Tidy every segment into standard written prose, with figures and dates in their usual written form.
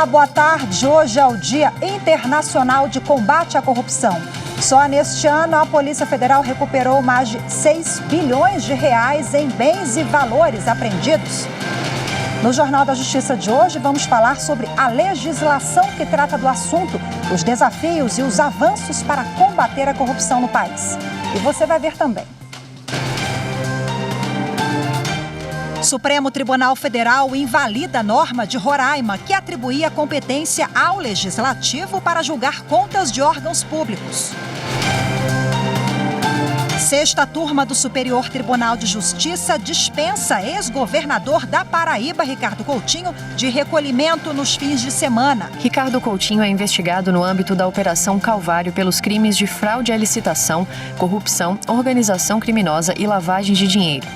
Olá, boa tarde. Hoje é o Dia Internacional de Combate à Corrupção. Só neste ano, a Polícia Federal recuperou mais de 6 bilhões de reais em bens e valores apreendidos. No Jornal da Justiça de hoje, vamos falar sobre a legislação que trata do assunto, os desafios e os avanços para combater a corrupção no país. E você vai ver também. Supremo Tribunal Federal invalida a norma de Roraima que atribuía competência ao Legislativo para julgar contas de órgãos públicos. Sexta turma do Superior Tribunal de Justiça dispensa ex-governador da Paraíba, Ricardo Coutinho, de recolhimento nos fins de semana. Ricardo Coutinho é investigado no âmbito da Operação Calvário pelos crimes de fraude à licitação, corrupção, organização criminosa e lavagem de dinheiro.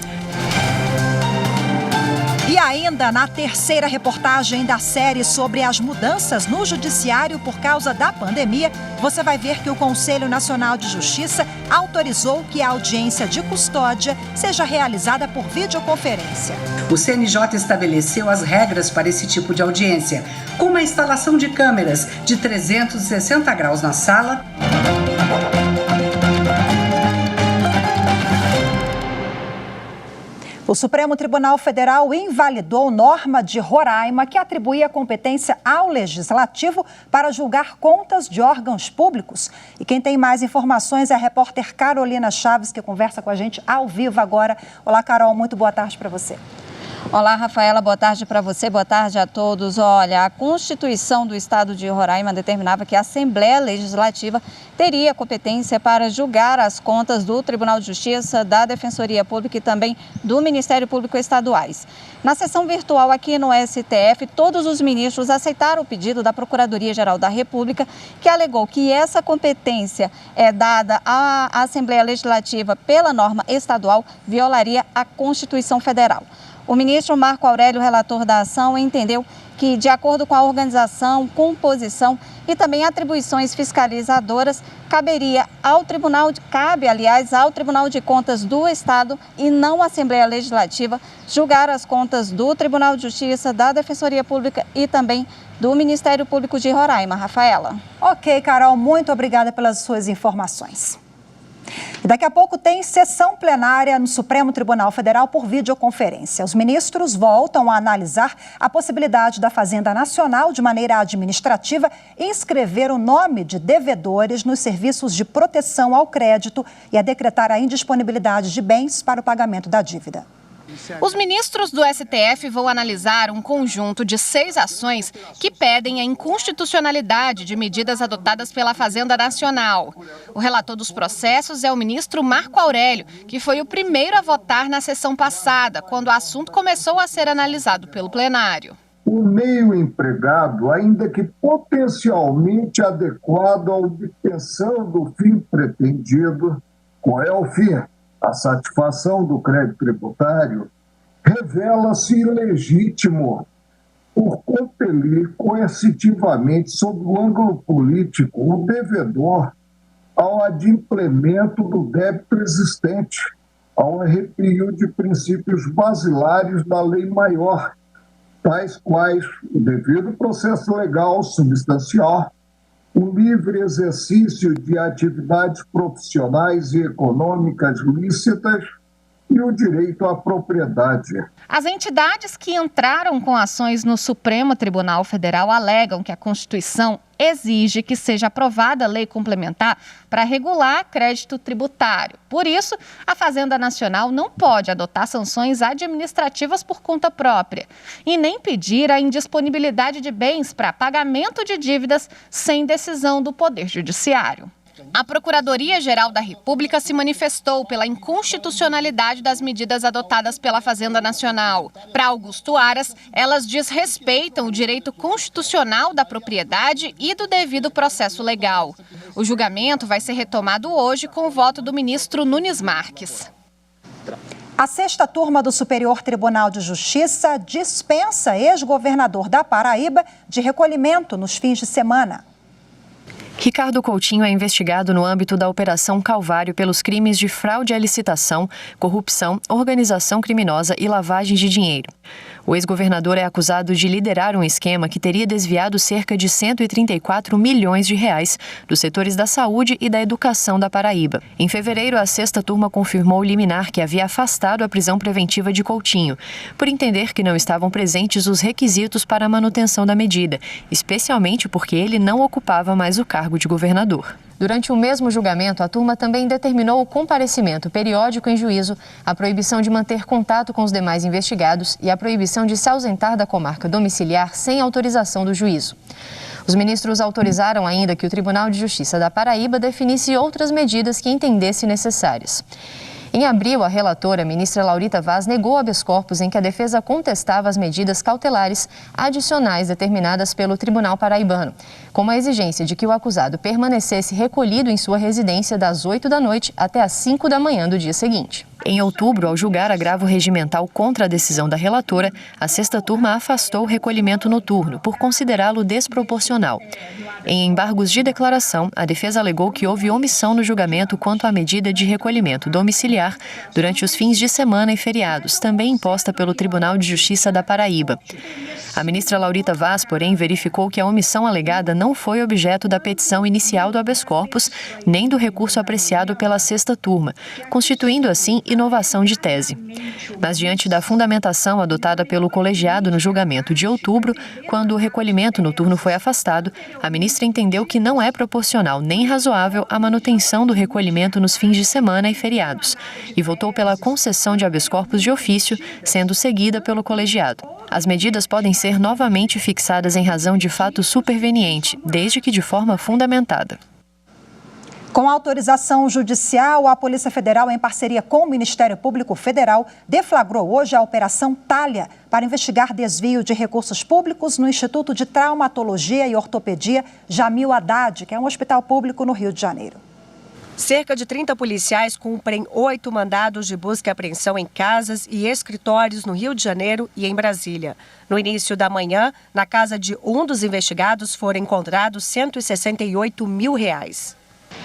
E ainda na terceira reportagem da série sobre as mudanças no judiciário por causa da pandemia, você vai ver que o Conselho Nacional de Justiça autorizou que a audiência de custódia seja realizada por videoconferência. O CNJ estabeleceu as regras para esse tipo de audiência, com uma instalação de câmeras de 360 graus na sala. O Supremo Tribunal Federal invalidou norma de Roraima que atribuía competência ao Legislativo para julgar contas de órgãos públicos. E quem tem mais informações é a repórter Carolina Chaves, que conversa com a gente ao vivo agora. Olá, Carol, muito boa tarde para você. Olá, Rafaela, boa tarde para você, boa tarde a todos. Olha, a Constituição do Estado de Roraima determinava que a Assembleia Legislativa teria competência para julgar as contas do Tribunal de Justiça, da Defensoria Pública e também do Ministério Público Estaduais. Na sessão virtual aqui no STF, todos os ministros aceitaram o pedido da Procuradoria-Geral da República, que alegou que essa competência dada à Assembleia Legislativa pela norma estadual violaria a Constituição Federal. O ministro Marco Aurélio, relator da ação, entendeu que, de acordo com a organização, composição e também atribuições fiscalizadoras, cabe, ao Tribunal de Contas do Estado e não à Assembleia Legislativa julgar as contas do Tribunal de Justiça, da Defensoria Pública e também do Ministério Público de Roraima. Rafaela. Ok, Carol, muito obrigada pelas suas informações. E daqui a pouco tem sessão plenária no Supremo Tribunal Federal por videoconferência. Os ministros voltam a analisar a possibilidade da Fazenda Nacional, de maneira administrativa, inscrever o nome de devedores nos serviços de proteção ao crédito e a decretar a indisponibilidade de bens para o pagamento da dívida. Os ministros do STF vão analisar um conjunto de 6 ações que pedem a inconstitucionalidade de medidas adotadas pela Fazenda Nacional. O relator dos processos é o ministro Marco Aurélio, que foi o primeiro a votar na sessão passada, quando o assunto começou a ser analisado pelo plenário. O meio empregado, ainda que potencialmente adequado à obtenção do fim pretendido, qual é o fim? A satisfação do crédito tributário, revela-se ilegítimo por compelir coercitivamente, sob o ângulo político, o devedor ao adimplemento do débito existente, ao arrepio de princípios basilares da lei maior, tais quais o devido processo legal substancial, o livre exercício de atividades profissionais e econômicas lícitas e o direito à propriedade. As entidades que entraram com ações no Supremo Tribunal Federal alegam que a Constituição exige que seja aprovada a lei complementar para regular crédito tributário. Por isso, a Fazenda Nacional não pode adotar sanções administrativas por conta própria e nem pedir a indisponibilidade de bens para pagamento de dívidas sem decisão do Poder Judiciário. A Procuradoria-Geral da República se manifestou pela inconstitucionalidade das medidas adotadas pela Fazenda Nacional. Para Augusto Aras, elas desrespeitam o direito constitucional da propriedade e do devido processo legal. O julgamento vai ser retomado hoje com o voto do ministro Nunes Marques. A sexta turma do Superior Tribunal de Justiça dispensa ex-governador da Paraíba de recolhimento nos fins de semana. Ricardo Coutinho é investigado no âmbito da Operação Calvário pelos crimes de fraude à licitação, corrupção, organização criminosa e lavagem de dinheiro. O ex-governador é acusado de liderar um esquema que teria desviado cerca de 134 milhões de reais dos setores da saúde e da educação da Paraíba. Em fevereiro, a sexta turma confirmou o liminar que havia afastado a prisão preventiva de Coutinho, por entender que não estavam presentes os requisitos para a manutenção da medida, especialmente porque ele não ocupava mais o cargo de governador. Durante o mesmo julgamento, a turma também determinou o comparecimento periódico em juízo, a proibição de manter contato com os demais investigados e a proibição de se ausentar da comarca domiciliar sem autorização do juízo. Os ministros autorizaram ainda que o Tribunal de Justiça da Paraíba definisse outras medidas que entendesse necessárias. Em abril, a relatora, a ministra Laurita Vaz, negou habeas corpus em que a defesa contestava as medidas cautelares adicionais determinadas pelo Tribunal Paraibano, como a exigência de que o acusado permanecesse recolhido em sua residência das 8 da noite até as 5 da manhã do dia seguinte. Em outubro, ao julgar agravo regimental contra a decisão da relatora, a sexta turma afastou o recolhimento noturno, por considerá-lo desproporcional. Em embargos de declaração, a defesa alegou que houve omissão no julgamento quanto à medida de recolhimento domiciliar durante os fins de semana e feriados, também imposta pelo Tribunal de Justiça da Paraíba. A ministra Laurita Vaz, porém, verificou que a omissão alegada não foi objeto da petição inicial do habeas corpus, nem do recurso apreciado pela sexta turma, constituindo, assim, inovação de tese. Mas, diante da fundamentação adotada pelo colegiado no julgamento de outubro, quando o recolhimento noturno foi afastado, a ministra entendeu que não é proporcional nem razoável a manutenção do recolhimento nos fins de semana e feriados, e votou pela concessão de habeas corpus de ofício, sendo seguida pelo colegiado. As medidas podem ser novamente fixadas em razão de fato superveniente, desde que de forma fundamentada. Com autorização judicial, a Polícia Federal, em parceria com o Ministério Público Federal, deflagrou hoje a Operação Talha para investigar desvio de recursos públicos no Instituto de Traumatologia e Ortopedia Jamil Haddad, que é um hospital público no Rio de Janeiro. Cerca de 30 policiais cumprem 8 mandados de busca e apreensão em casas e escritórios no Rio de Janeiro e em Brasília. No início da manhã, na casa de um dos investigados, foram encontrados R$168 mil.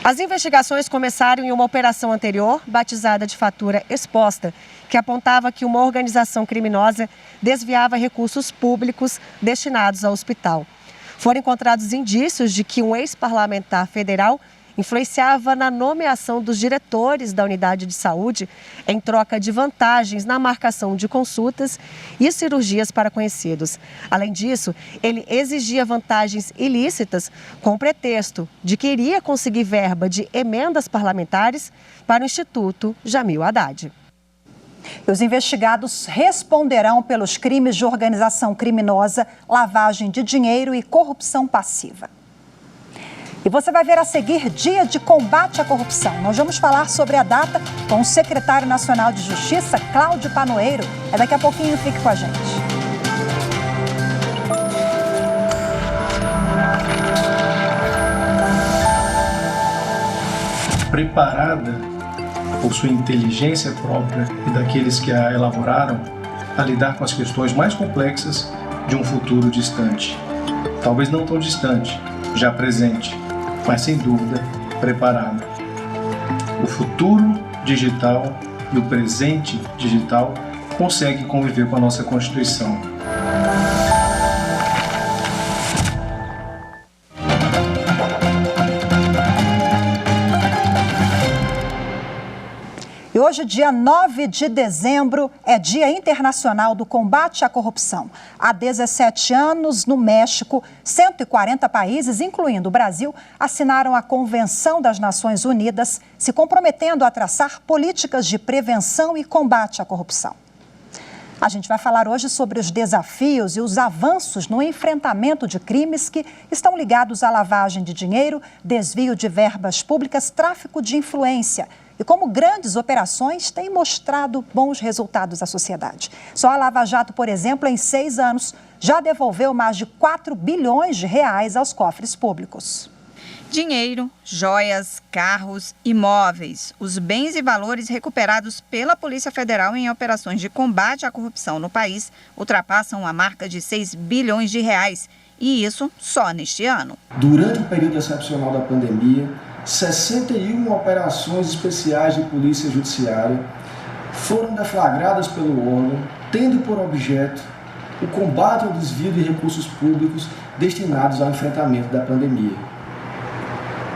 As investigações começaram em uma operação anterior, batizada de fatura exposta, que apontava que uma organização criminosa desviava recursos públicos destinados ao hospital. Foram encontrados indícios de que um ex-parlamentar federal influenciava na nomeação dos diretores da unidade de saúde em troca de vantagens na marcação de consultas e cirurgias para conhecidos. Além disso, ele exigia vantagens ilícitas com o pretexto de que iria conseguir verba de emendas parlamentares para o Instituto Jamil Haddad. Os investigados responderão pelos crimes de organização criminosa, lavagem de dinheiro e corrupção passiva. E você vai ver a seguir Dia de Combate à Corrupção. Nós vamos falar sobre a data com o secretário nacional de Justiça, Cláudio Panoeiro. É daqui a pouquinho, fique com a gente. Preparada por sua inteligência própria e daqueles que a elaboraram a lidar com as questões mais complexas de um futuro distante. Talvez não tão distante, já presente, mas sem dúvida preparada. O futuro digital e o presente digital conseguem conviver com a nossa Constituição. E hoje, dia 9 de dezembro, é Dia Internacional do Combate à Corrupção. Há 17 anos, no México, 140 países, incluindo o Brasil, assinaram a Convenção das Nações Unidas, se comprometendo a traçar políticas de prevenção e combate à corrupção. A gente vai falar hoje sobre os desafios e os avanços no enfrentamento de crimes que estão ligados à lavagem de dinheiro, desvio de verbas públicas, tráfico de influência e como grandes operações têm mostrado bons resultados à sociedade. Só a Lava Jato, por exemplo, em 6 anos, já devolveu mais de 4 bilhões de reais aos cofres públicos. Dinheiro, joias, carros, imóveis. Os bens e valores recuperados pela Polícia Federal em operações de combate à corrupção no país ultrapassam a marca de 6 bilhões de reais. E isso só neste ano. Durante o período excepcional da pandemia, 61 operações especiais de polícia judiciária foram deflagradas pelo órgão, tendo por objeto o combate ao desvio de recursos públicos destinados ao enfrentamento da pandemia.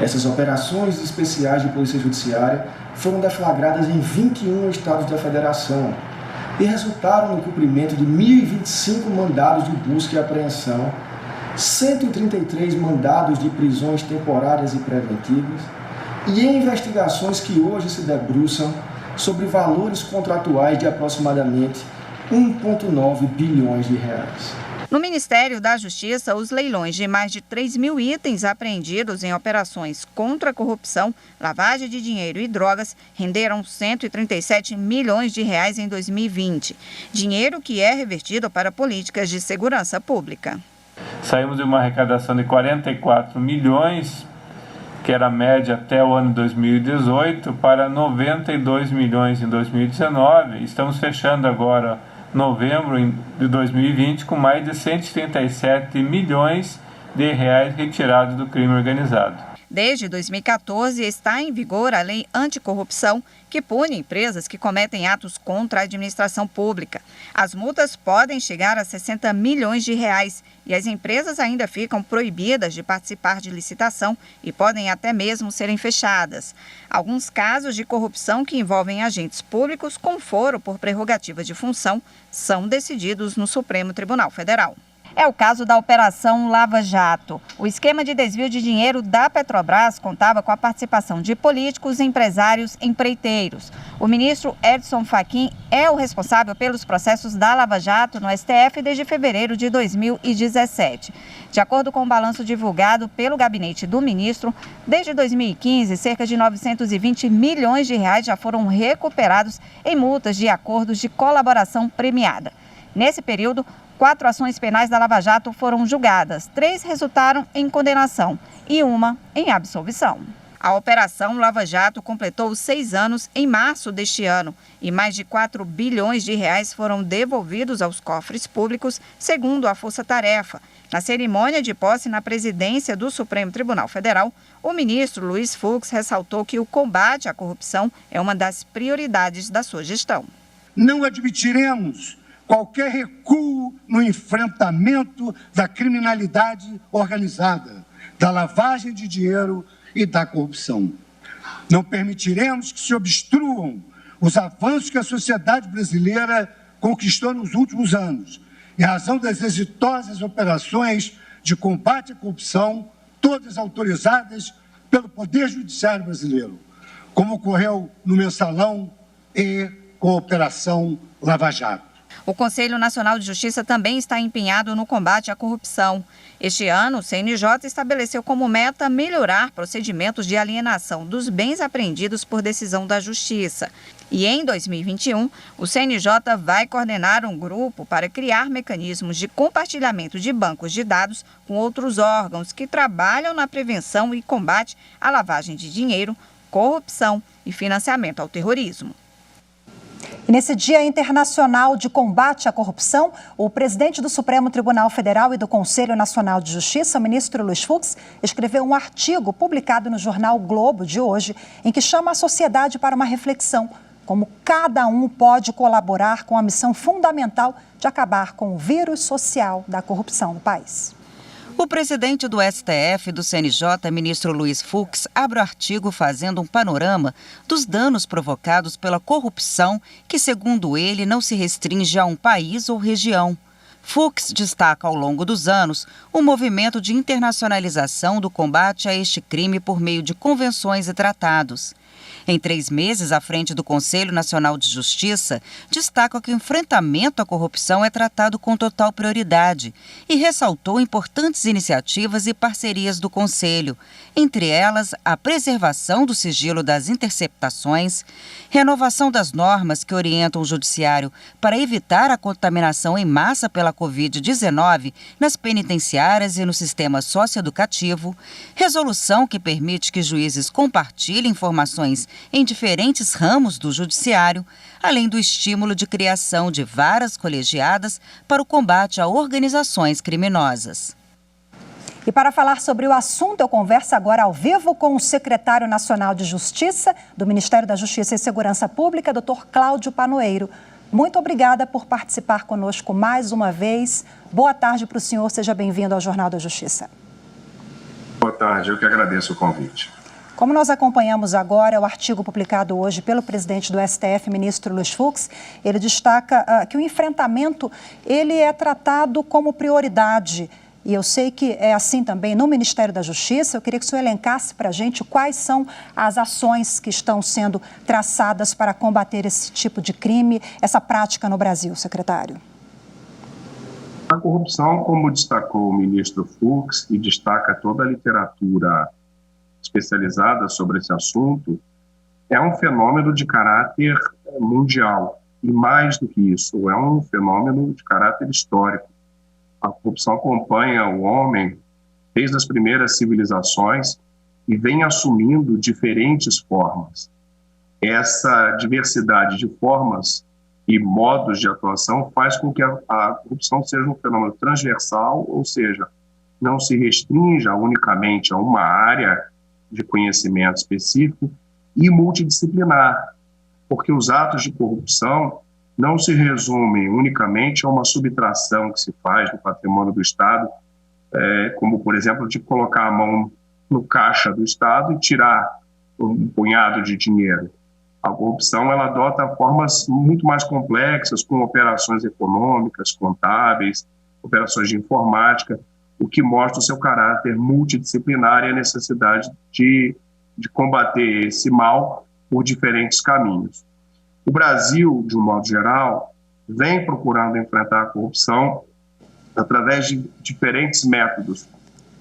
Essas operações especiais de Polícia Judiciária foram deflagradas em 21 estados da Federação e resultaram no cumprimento de 1.025 mandados de busca e apreensão, 133 mandados de prisões temporárias e preventivas e em investigações que hoje se debruçam sobre valores contratuais de aproximadamente 1,9 bilhões de reais. No Ministério da Justiça, os leilões de mais de 3.000 itens apreendidos em operações contra a corrupção, lavagem de dinheiro e drogas renderam 137 milhões de reais em 2020. Dinheiro que é revertido para políticas de segurança pública. Saímos de uma arrecadação de 44 milhões, que era a média até o ano 2018, para 92 milhões em 2019. Estamos fechando agora novembro de 2020 com mais de 137 milhões de reais retirados do crime organizado. Desde 2014 está em vigor a Lei Anticorrupção, que pune empresas que cometem atos contra a administração pública. As multas podem chegar a 60 milhões de reais e as empresas ainda ficam proibidas de participar de licitação e podem até mesmo serem fechadas. Alguns casos de corrupção que envolvem agentes públicos com foro por prerrogativa de função são decididos no Supremo Tribunal Federal. É o caso da Operação Lava Jato. O esquema de desvio de dinheiro da Petrobras contava com a participação de políticos, empresários, empreiteiros. O ministro Edson Fachin é o responsável pelos processos da Lava Jato no STF desde fevereiro de 2017. De acordo com o balanço divulgado pelo gabinete do ministro, desde 2015, cerca de 920 milhões de reais já foram recuperados em multas de acordos de colaboração premiada. Nesse período, 4 ações penais da Lava Jato foram julgadas, 3 resultaram em condenação e uma em absolvição. A Operação Lava Jato completou 6 anos em março deste ano e mais de 4 bilhões de reais foram devolvidos aos cofres públicos, segundo a Força Tarefa. Na cerimônia de posse na presidência do Supremo Tribunal Federal, o ministro Luiz Fux ressaltou que o combate à corrupção é uma das prioridades da sua gestão. Não admitiremos qualquer recuo no enfrentamento da criminalidade organizada, da lavagem de dinheiro e da corrupção. Não permitiremos que se obstruam os avanços que a sociedade brasileira conquistou nos últimos anos, em razão das exitosas operações de combate à corrupção, todas autorizadas pelo Poder Judiciário brasileiro, como ocorreu no Mensalão e com a Operação Lava Jato. O Conselho Nacional de Justiça também está empenhado no combate à corrupção. Este ano, o CNJ estabeleceu como meta melhorar procedimentos de alienação dos bens apreendidos por decisão da Justiça. E em 2021, o CNJ vai coordenar um grupo para criar mecanismos de compartilhamento de bancos de dados com outros órgãos que trabalham na prevenção e combate à lavagem de dinheiro, corrupção e financiamento ao terrorismo. E nesse Dia Internacional de Combate à Corrupção, o presidente do Supremo Tribunal Federal e do Conselho Nacional de Justiça, o ministro Luiz Fux, escreveu um artigo publicado no jornal Globo de hoje, em que chama a sociedade para uma reflexão, como cada um pode colaborar com a missão fundamental de acabar com o vírus social da corrupção no país. O presidente do STF e do CNJ, ministro Luiz Fux, abre o artigo fazendo um panorama dos danos provocados pela corrupção que, segundo ele, não se restringe a um país ou região. Fux destaca ao longo dos anos o movimento de internacionalização do combate a este crime por meio de convenções e tratados. Em 3 meses à frente do Conselho Nacional de Justiça, destaca que o enfrentamento à corrupção é tratado com total prioridade e ressaltou importantes iniciativas e parcerias do Conselho, entre elas a preservação do sigilo das interceptações, renovação das normas que orientam o Judiciário para evitar a contaminação em massa pela Covid-19 nas penitenciárias e no sistema socioeducativo, resolução que permite que juízes compartilhem informações em diferentes ramos do judiciário, além do estímulo de criação de varas colegiadas para o combate a organizações criminosas. E para falar sobre o assunto, eu converso agora ao vivo com o secretário nacional de Justiça do Ministério da Justiça e Segurança Pública, Dr. Cláudio Panoeiro. muito obrigada por participar conosco mais uma vez. Boa tarde para o senhor, seja bem-vindo ao Jornal da Justiça. Boa tarde, eu que agradeço o convite. Como nós acompanhamos agora o artigo publicado hoje pelo presidente do STF, ministro Luiz Fux, ele destaca que o enfrentamento ele é tratado como prioridade. E eu sei que é assim também no Ministério da Justiça. Eu queria que o senhor elencasse para a gente quais são as ações que estão sendo traçadas para combater esse tipo de crime, essa prática no Brasil, secretário. A corrupção, como destacou o ministro Fux e destaca toda a literatura especializada sobre esse assunto, é um fenômeno de caráter mundial. E mais do que isso, é um fenômeno de caráter histórico. A corrupção acompanha o homem desde as primeiras civilizações e vem assumindo diferentes formas. Essa diversidade de formas e modos de atuação faz com que a corrupção seja um fenômeno transversal, ou seja, não se restrinja unicamente a uma área de conhecimento específico e multidisciplinar, porque os atos de corrupção não se resumem unicamente a uma subtração que se faz no patrimônio do Estado, como, por exemplo, de colocar a mão no caixa do Estado e tirar um punhado de dinheiro. A corrupção ela adota formas muito mais complexas, com operações econômicas, contábeis, operações de informática, o que mostra o seu caráter multidisciplinar e a necessidade de combater esse mal por diferentes caminhos. O Brasil, de um modo geral, vem procurando enfrentar a corrupção através de diferentes métodos.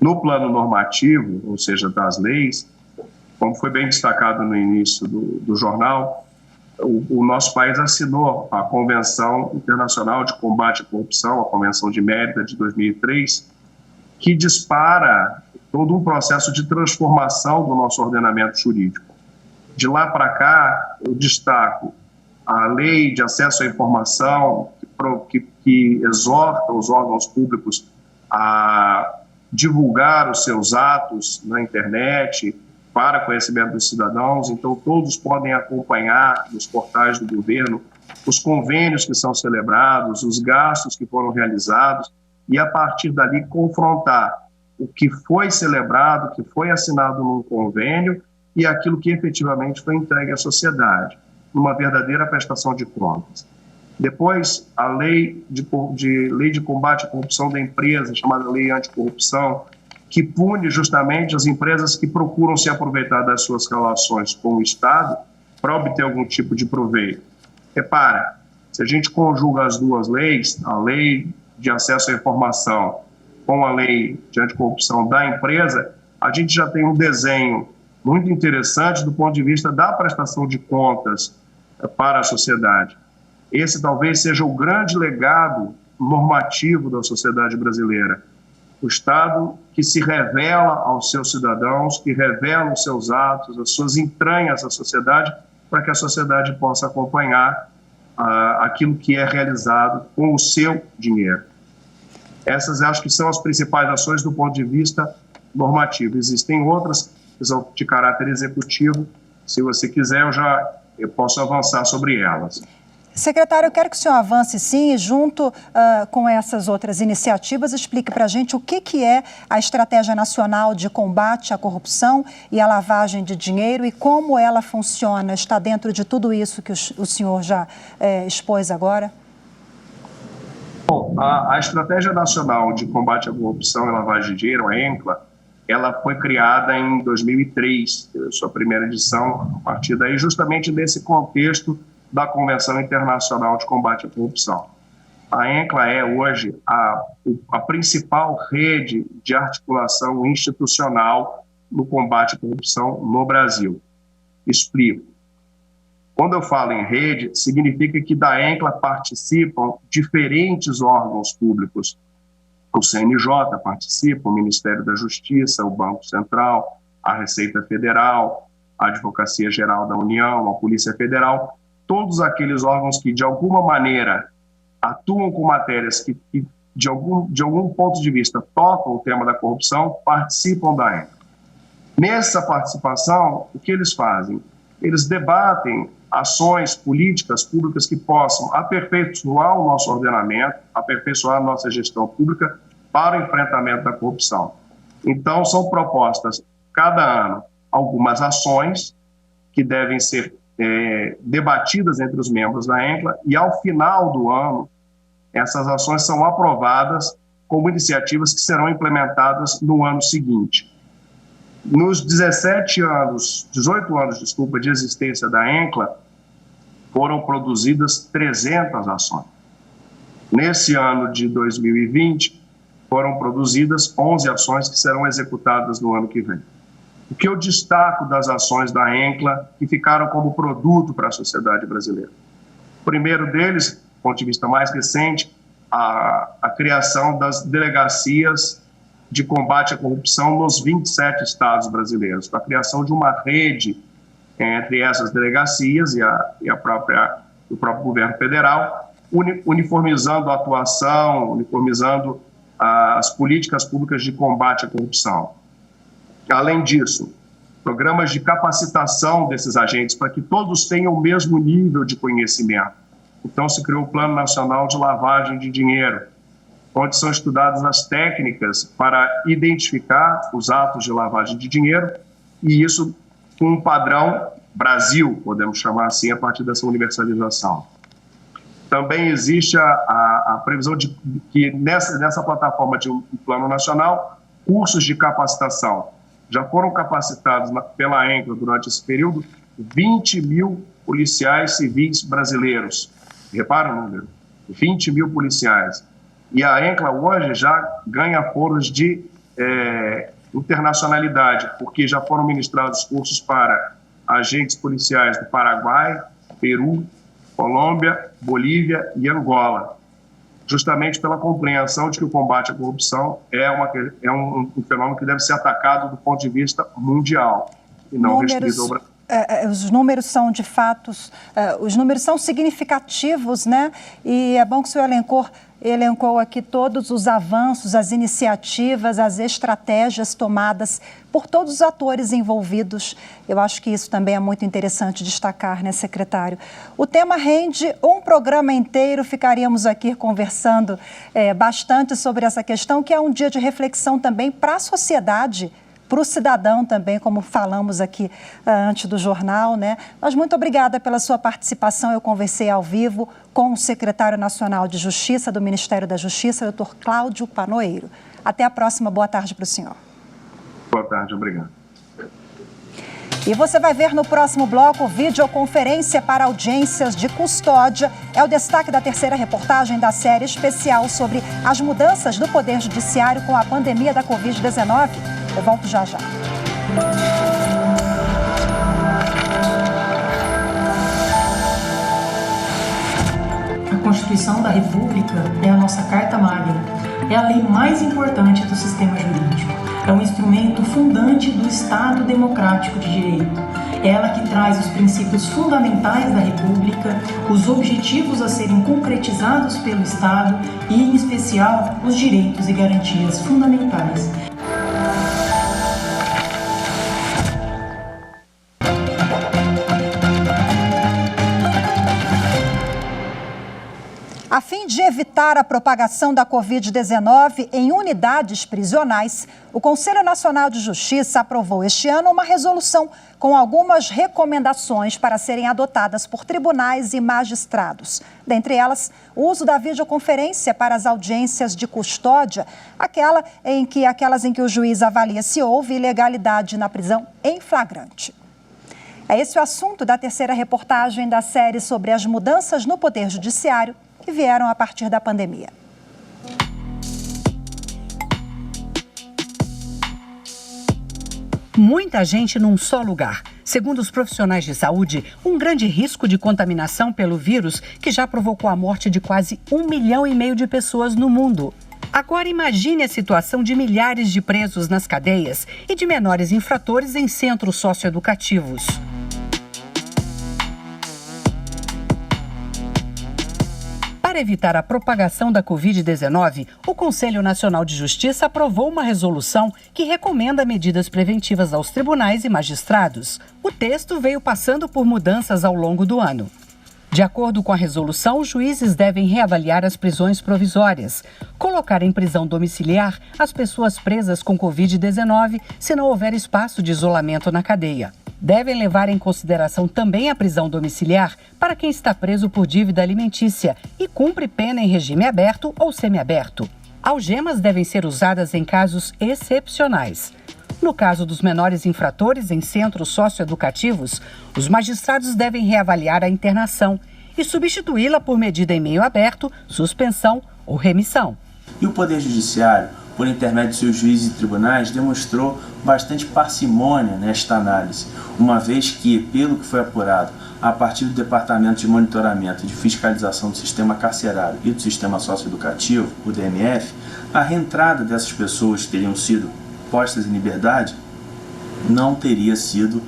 No plano normativo, ou seja, das leis, como foi bem destacado no início do jornal, o nosso país assinou a Convenção Internacional de Combate à Corrupção, a Convenção de Mérida de 2003, que dispara todo um processo de transformação do nosso ordenamento jurídico. De lá para cá, eu destaco a Lei de Acesso à Informação, que exorta os órgãos públicos a divulgar os seus atos na internet para conhecimento dos cidadãos. Então, todos podem acompanhar nos portais do governo os convênios que são celebrados, os gastos que foram realizados, e, a partir dali, confrontar o que foi celebrado, o que foi assinado num convênio e aquilo que efetivamente foi entregue à sociedade, numa verdadeira prestação de contas. Depois, a lei de combate à corrupção da empresa, chamada Lei Anticorrupção, que pune justamente as empresas que procuram se aproveitar das suas relações com o Estado para obter algum tipo de proveito. Repara, se a gente conjuga as duas leis, a Lei de Acesso à Informação com a Lei de Anticorrupção da empresa, a gente já tem um desenho muito interessante do ponto de vista da prestação de contas para a sociedade. Esse talvez seja o grande legado normativo da sociedade brasileira. O Estado que se revela aos seus cidadãos, que revela os seus atos, as suas entranhas à sociedade, para que a sociedade possa acompanhar aquilo que é realizado com o seu dinheiro. Essas acho que são as principais ações do ponto de vista normativo. Existem outras que são de caráter executivo. Se você quiser, eu posso avançar sobre elas. Secretário, eu quero que o senhor avance sim e junto com essas outras iniciativas explique para a gente o que é a Estratégia Nacional de Combate à Corrupção e à Lavagem de Dinheiro e como ela funciona, está dentro de tudo isso que o senhor já expôs agora? Bom, a Estratégia Nacional de Combate à Corrupção e Lavagem de Dinheiro, a ENCLA, ela foi criada em 2003, sua primeira edição, a partir daí justamente nesse contexto da Convenção Internacional de Combate à Corrupção. A ENCLA é hoje a principal rede de articulação institucional no combate à corrupção no Brasil. Explico. Quando eu falo em rede, significa que da ENCLA participam diferentes órgãos públicos. O CNJ participa, o Ministério da Justiça, o Banco Central, a Receita Federal, a Advocacia Geral da União, a Polícia Federal, todos aqueles órgãos que, de alguma maneira, atuam com matérias que de algum ponto de vista, tocam o tema da corrupção, participam da ENCLA. Nessa participação, o que eles fazem? eles debatem ações políticas públicas que possam aperfeiçoar o nosso ordenamento, aperfeiçoar a nossa gestão pública para o enfrentamento da corrupção. Então, são propostas, cada ano, algumas ações que devem ser debatidas entre os membros da ENCLA e, ao final do ano, essas ações são aprovadas como iniciativas que serão implementadas no ano seguinte. Nos 18 anos de existência da ENCLA, foram produzidas 300 ações. Nesse ano de 2020, foram produzidas 11 ações que serão executadas no ano que vem. O que eu destaco das ações da ENCLA que ficaram como produto para a sociedade brasileira? O primeiro deles, do ponto de vista mais recente, a criação das delegacias de combate à corrupção nos 27 estados brasileiros, a criação de uma rede entre essas delegacias e o próprio governo federal, uniformizando a atuação, uniformizando as políticas públicas de combate à corrupção. Além disso, programas de capacitação desses agentes para que todos tenham o mesmo nível de conhecimento. Então, se criou o Plano Nacional de Lavagem de Dinheiro, onde são estudadas as técnicas para identificar os atos de lavagem de dinheiro, e isso com um padrão Brasil, podemos chamar assim, a partir dessa universalização. Também existe a previsão de que nessa plataforma de um plano nacional, cursos de capacitação. Já foram capacitados pela ENCLA durante esse período 20 mil policiais civis brasileiros. Repara o número, 20 mil policiais. E a ENCLA hoje já ganha foros de internacionalidade, porque já foram ministrados cursos para agentes policiais do Paraguai, Peru, Colômbia, Bolívia e Angola, justamente pela compreensão de que o combate à corrupção é um fenômeno que deve ser atacado do ponto de vista mundial e não restrito ao Brasil. Os números são, de fato, os números são significativos, né? E é bom que o senhor elencou aqui todos os avanços, as iniciativas, as estratégias tomadas por todos os atores envolvidos. Eu acho que isso também é muito interessante destacar, né, secretário? O tema rende um programa inteiro, ficaríamos aqui conversando bastante sobre essa questão, que é um dia de reflexão também para a sociedade, para o cidadão também, como falamos aqui antes do jornal, né? Mas muito obrigada pela sua participação. Eu conversei ao vivo com o secretário nacional de Justiça do Ministério da Justiça, Dr. Cláudio Panoeiro. Até a próxima. Boa tarde para o senhor. Boa tarde, obrigado. E você vai ver no próximo bloco videoconferência para audiências de custódia. É o destaque da terceira reportagem da série especial sobre as mudanças do Poder Judiciário com a pandemia da Covid-19. Eu volto já já. A Constituição da República é a nossa Carta Magna. É a lei mais importante do sistema jurídico. É um instrumento fundante do Estado democrático de direito. É ela que traz os princípios fundamentais da República, os objetivos a serem concretizados pelo Estado e, em especial, os direitos e garantias fundamentais. A fim de evitar a propagação da Covid-19 em unidades prisionais, o Conselho Nacional de Justiça aprovou este ano uma resolução com algumas recomendações para serem adotadas por tribunais e magistrados. Dentre elas, o uso da videoconferência para as audiências de custódia, aquelas em que o juiz avalia se houve ilegalidade na prisão em flagrante. É esse o assunto da terceira reportagem da série sobre as mudanças no Poder Judiciário que vieram a partir da pandemia. Muita gente num só lugar. Segundo os profissionais de saúde, um grande risco de contaminação pelo vírus que já provocou a morte de quase 1,5 milhão de pessoas no mundo. Agora imagine a situação de milhares de presos nas cadeias e de menores infratores em centros socioeducativos. Para evitar a propagação da Covid-19, o Conselho Nacional de Justiça aprovou uma resolução que recomenda medidas preventivas aos tribunais e magistrados. O texto veio passando por mudanças ao longo do ano. De acordo com a resolução, os juízes devem reavaliar as prisões provisórias, colocar em prisão domiciliar as pessoas presas com Covid-19 se não houver espaço de isolamento na cadeia. Devem levar em consideração também a prisão domiciliar para quem está preso por dívida alimentícia e cumpre pena em regime aberto ou semiaberto. Algemas devem ser usadas em casos excepcionais. No caso dos menores infratores em centros socioeducativos, os magistrados devem reavaliar a internação e substituí-la por medida em meio aberto, suspensão ou remissão. E o Poder Judiciário, por intermédio de seus juízes e tribunais, demonstrou bastante parcimônia nesta análise, uma vez que, pelo que foi apurado, a partir do Departamento de Monitoramento e de Fiscalização do Sistema Carcerário e do Sistema Socioeducativo, o DMF, a reentrada dessas pessoas que teriam sido postas em liberdade não teria sido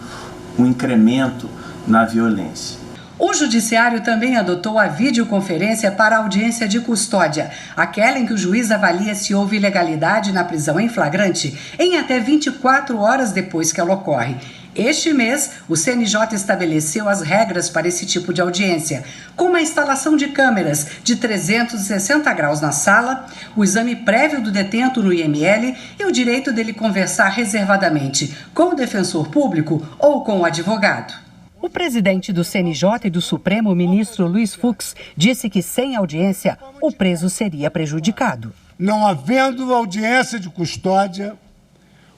um incremento na violência. O Judiciário também adotou a videoconferência para a audiência de custódia, aquela em que o juiz avalia se houve ilegalidade na prisão em flagrante em até 24 horas depois que ela ocorre. Este mês, o CNJ estabeleceu as regras para esse tipo de audiência, com uma instalação de câmeras de 360 graus na sala, o exame prévio do detento no IML e o direito dele conversar reservadamente com o defensor público ou com o advogado. O presidente do CNJ e do Supremo, o ministro Luiz Fux, disse que sem audiência, o preso seria prejudicado. Não havendo audiência de custódia,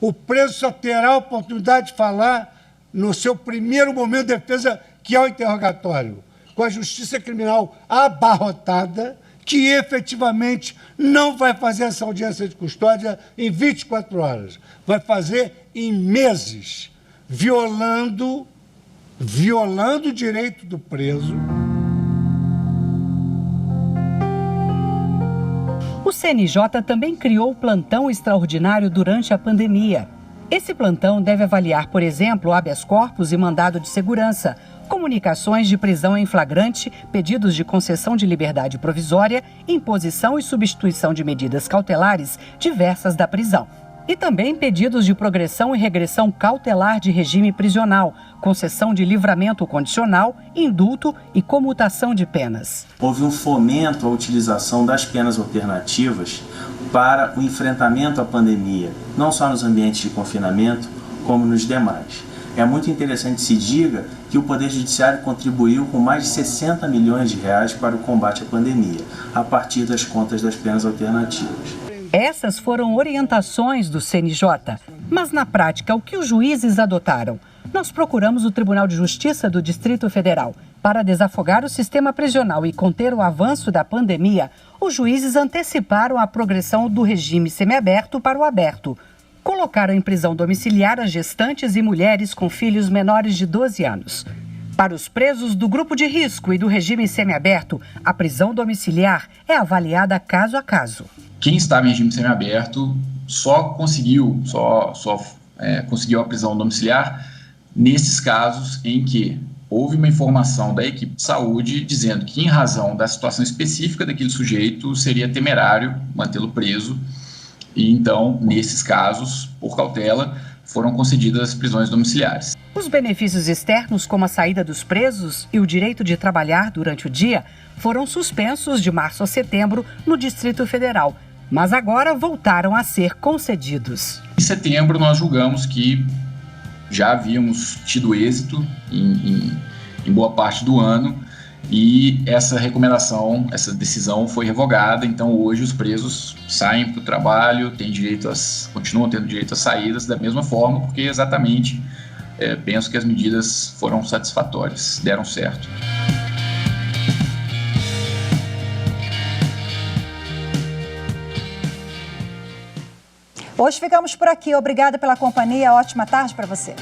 o preso só terá a oportunidade de falar no seu primeiro momento de defesa, que é o interrogatório, com a justiça criminal abarrotada, que efetivamente não vai fazer essa audiência de custódia em 24 horas, vai fazer em meses, violando o direito do preso. O CNJ também criou o plantão extraordinário durante a pandemia. Esse plantão deve avaliar, por exemplo, habeas corpus e mandado de segurança, comunicações de prisão em flagrante, pedidos de concessão de liberdade provisória, imposição e substituição de medidas cautelares diversas da prisão. E também pedidos de progressão e regressão cautelar de regime prisional, concessão de livramento condicional, indulto e comutação de penas. Houve um fomento à utilização das penas alternativas para o enfrentamento à pandemia, não só nos ambientes de confinamento, como nos demais. É muito interessante que se diga que o Poder Judiciário contribuiu com mais de 60 milhões de reais para o combate à pandemia, a partir das contas das penas alternativas. Essas foram orientações do CNJ, mas na prática, o que os juízes adotaram? Nós procuramos o Tribunal de Justiça do Distrito Federal. Para desafogar o sistema prisional e conter o avanço da pandemia, os juízes anteciparam a progressão do regime semiaberto para o aberto. Colocaram em prisão domiciliar as gestantes e mulheres com filhos menores de 12 anos. Para os presos do grupo de risco e do regime semiaberto, a prisão domiciliar é avaliada caso a caso. Quem estava em regime semiaberto só conseguiu a prisão domiciliar nesses casos em que houve uma informação da equipe de saúde dizendo que, em razão da situação específica daquele sujeito, seria temerário mantê-lo preso. E então, nesses casos, por cautela, foram concedidas as prisões domiciliares. Os benefícios externos, como a saída dos presos e o direito de trabalhar durante o dia, foram suspensos de março a setembro no Distrito Federal, mas agora voltaram a ser concedidos. Em setembro, nós julgamos que já havíamos tido êxito em boa parte do ano e essa recomendação, essa decisão foi revogada. Então, hoje, os presos saem para o trabalho, continuam tendo direito às saídas da mesma forma, porque exatamente penso que as medidas foram satisfatórias, deram certo. Hoje ficamos por aqui. Obrigada pela companhia. Ótima tarde para você.